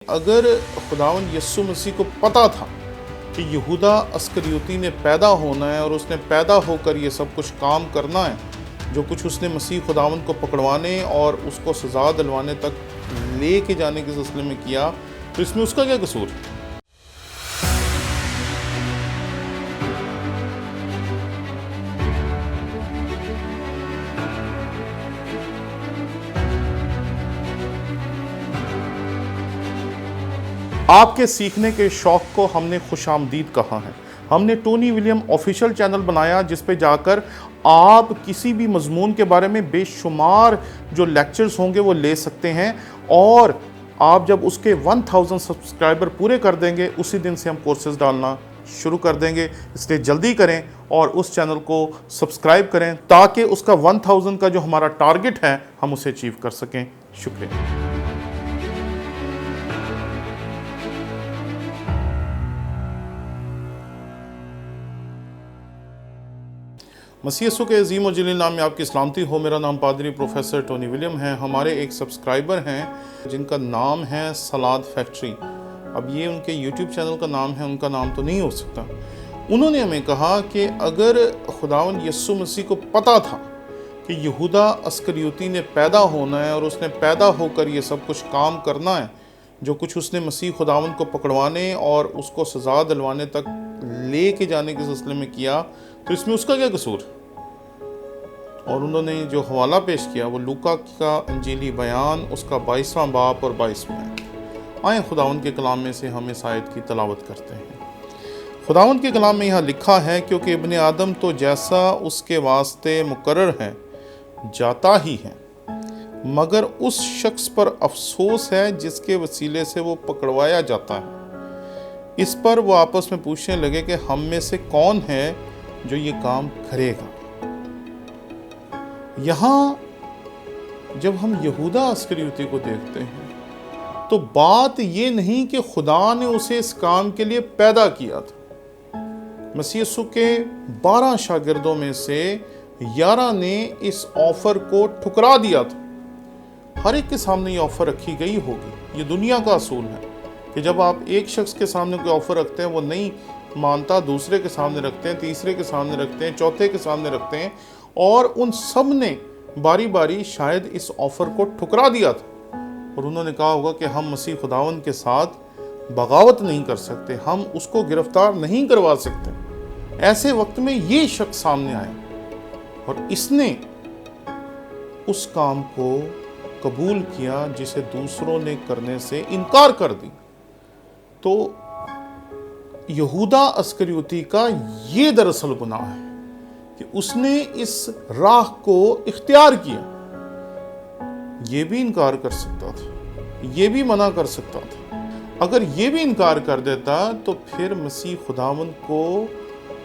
अगर खुदावंद यस्सु मसीह को पता था कि यहूदा अस्करियोती ने पैदा होना है और उसने पैदा होकर ये सब कुछ काम करना है, जो कुछ उसने मसीह खुदावंद को पकड़वाने और उसको सज़ा दिलवाने तक ले के जाने के सिलसिले में किया, तो इसमें उसका क्या कसूर है? आपके सीखने के शौक़ को हमने खुशामदीद कहा है। हमने टोनी विलियम ऑफिशियल चैनल बनाया जिस पे जाकर आप किसी भी मजमून के बारे में बेशुमार जो लेक्चर्स होंगे वो ले सकते हैं, और आप जब उसके 1000 सब्सक्राइबर पूरे कर देंगे उसी दिन से हम कोर्सेज डालना शुरू कर देंगे। इसलिए जल्दी करें और उस चैनल को सब्सक्राइब करें ताकि उसका 1000 का जो हमारा टारगेट है हम उसे अचीव कर सकें। शुक्रिया। मसीह यस्सु के अज़ीम और जलील नाम में आपकी सलामती हो। मेरा नाम पादरी प्रोफेसर टोनी विलियम है। हमारे एक सब्सक्राइबर हैं जिनका नाम है सलाद फैक्ट्री। अब ये उनके यूट्यूब चैनल का नाम है, उनका नाम तो नहीं हो सकता। उन्होंने हमें कहा कि अगर खुदावंद यस्सु मसीह को पता था कि यहूदा अस्करियोती ने पैदा होना है और उसने पैदा होकर ये सब कुछ काम करना है, जो कुछ उसने मसीह खुदावंद को पकड़वाने और उसको सज़ा दिलवाने तक ले के जाने के सिलसिले में किया, तो इसमें उसका क्या कसूर? और उन्होंने जो हवाला पेश किया वो लूका का इंजीली बयान उसका 22वां बाब और 22वां आयत। आए खुदावंद के कलाम में से हम इस आयत की तलावत करते हैं। खुदावंद के कलाम में यहाँ लिखा है, क्योंकि इब्ने आदम तो जैसा उसके वास्ते मुकर्रर है जाता ही है, मगर उस शख्स पर अफसोस है जिसके वसीले से वो पकड़वाया जाता है। इस पर वो आपस में पूछने लगे कि हम में से कौन है जो ये काम करेगा। यहाँ जब हम यहूदा अस्करियोती को देखते हैं तो बात ये नहीं कि खुदा ने उसे इस काम के लिए पैदा किया था। मसीह यस्सु के 12 शागिर्दों में से 11 ने इस ऑफर को ठुकरा दिया था। हर एक के सामने ये ऑफर रखी गई होगी। ये दुनिया का असूल है कि जब आप एक शख्स के सामने कोई ऑफर रखते हैं वो नहीं मानता, दूसरे के सामने रखते हैं, तीसरे के सामने रखते हैं, चौथे के सामने रखते हैं, और उन सब ने बारी बारी शायद इस ऑफर को ठुकरा दिया था। और उन्होंने कहा होगा कि हम मसीह खुदावंद के साथ बगावत नहीं कर सकते, हम उसको गिरफ्तार नहीं करवा सकते। ऐसे वक्त में ये शख्स सामने आया और इसने उस काम को कबूल किया जिसे दूसरों ने करने से इनकार कर दी। तो यहूदा अस्करियोती का ये दरअसल गुनाह है कि उसने इस राह को इख्तियार किया। ये भी इनकार कर सकता था, ये भी मना कर सकता था। अगर ये भी इनकार कर देता तो फिर मसीह खुदावंद को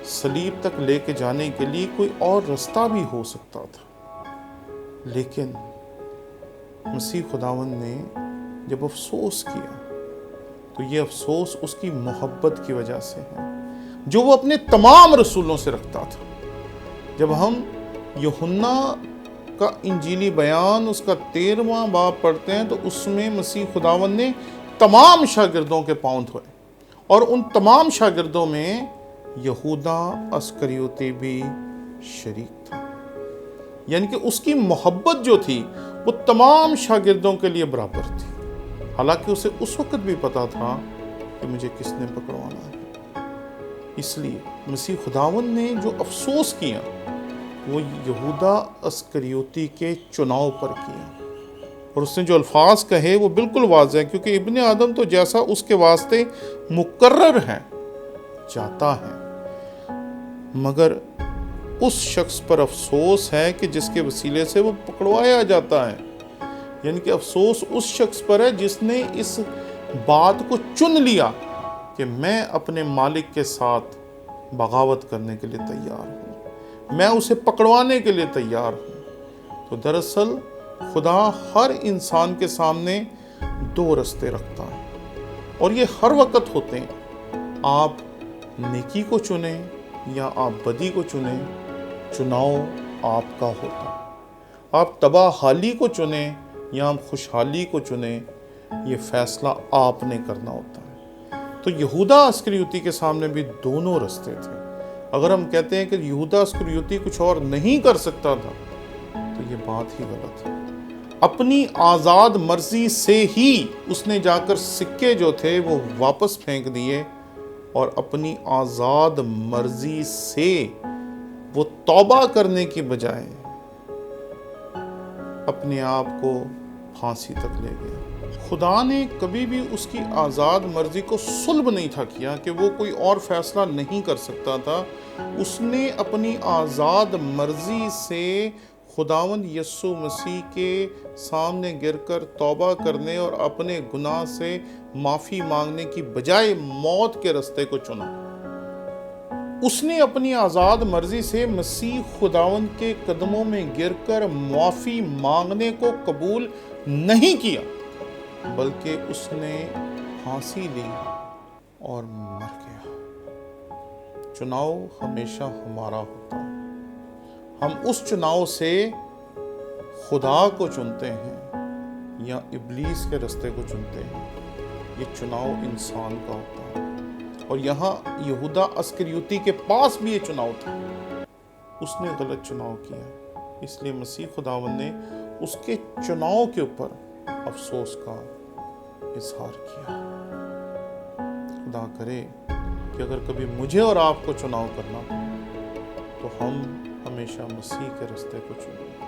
सलीब तक लेके जाने के लिए कोई और रास्ता भी हो सकता था। लेकिन मसीह खुदावंद ने जब अफसोस किया तो ये अफसोस उसकी मोहब्बत की वजह से है जो वो अपने तमाम रसूलों से रखता था। जब हम यूहन्ना का इंजीली बयान उसका 13वां बाब पढ़ते हैं तो उसमें मसीह खुदावंद ने तमाम शागिर्दों के पांव धोए, और उन तमाम शागिर्दों में यहूदा अस्करियोती भी शरीक था। यानी कि उसकी मोहब्बत जो थी वो तमाम शागिर्दों के लिए बराबर थी। हालांकि उसे उस वक्त भी पता था कि मुझे किसने पकड़वाना है। इसलिए मसीह खुदावंद ने जो अफसोस किया वो यहूदा अस्करियोती के चुनाव पर किया, और उसने जो अल्फाज कहे वो बिल्कुल वाज़ेह है, क्योंकि इब्ने आदम तो जैसा उसके वास्ते मुकर्रर है जाता है, मगर उस शख्स पर अफसोस है कि जिसके वसीले से वो पकड़वाया जाता है। यानी कि अफसोस उस शख्स पर है जिसने इस बात को चुन लिया कि मैं अपने मालिक के साथ बगावत करने के लिए तैयार हूँ, मैं उसे पकड़वाने के लिए तैयार हूँ। तो दरअसल खुदा हर इंसान के सामने 2 रास्ते रखता है, और ये हर वक्त होते हैं। आप नेकी को चुनें या आप बदी को चुनें, चुनाव आपका होता है। आप तबाहाली को चुनें या आप खुशहाली को चुनें, یہ فیصلہ آپ نے کرنا ہوتا ہے۔ تو یہودا اسکریوتی کے سامنے بھی دونوں رستے تھے۔ اگر ہم کہتے ہیں کہ یہودا اسکریوتی کچھ اور نہیں کر سکتا تھا تو یہ بات ہی غلط ہے۔ اپنی آزاد مرضی سے ہی اس نے جا کر سکے جو تھے وہ واپس پھینک دیے، اور اپنی آزاد مرضی سے وہ توبہ کرنے کی بجائے اپنے آپ کو پھانسی تک لے گیا۔ خدا نے کبھی بھی اس کی آزاد مرضی کو سلب نہیں تھا کیا کہ وہ کوئی اور فیصلہ نہیں کر سکتا تھا۔ اس نے اپنی آزاد مرضی سے خداوند یسوع مسیح کے سامنے گر کر توبہ کرنے اور اپنے گناہ سے معافی مانگنے کی بجائے موت کے رستے کو چنا۔ اس نے اپنی آزاد مرضی سے مسیح خداوند کے قدموں میں گر کر معافی مانگنے کو قبول نہیں کیا، بلکہ اس نے پھانسی لی اور مر گیا۔ چناؤ ہمیشہ ہمارا ہوتا ہے۔ ہم اس چناؤ سے خدا کو چنتے ہیں یا ابلیس کے رستے کو چنتے ہیں، یہ چناؤ انسان کا ہوتا ہے۔ اور یہاں یہودا اسکریوتی کے پاس بھی یہ چناؤ تھا، اس نے غلط چناؤ کیا، اس لیے مسیح خداوند نے اس کے چناؤ کے اوپر افسوس کا اظہار کیا۔ خدا کرے کہ اگر کبھی مجھے اور آپ کو چناؤ کرنا ہو تو ہم ہمیشہ مسیح کے رستے کو چنیں۔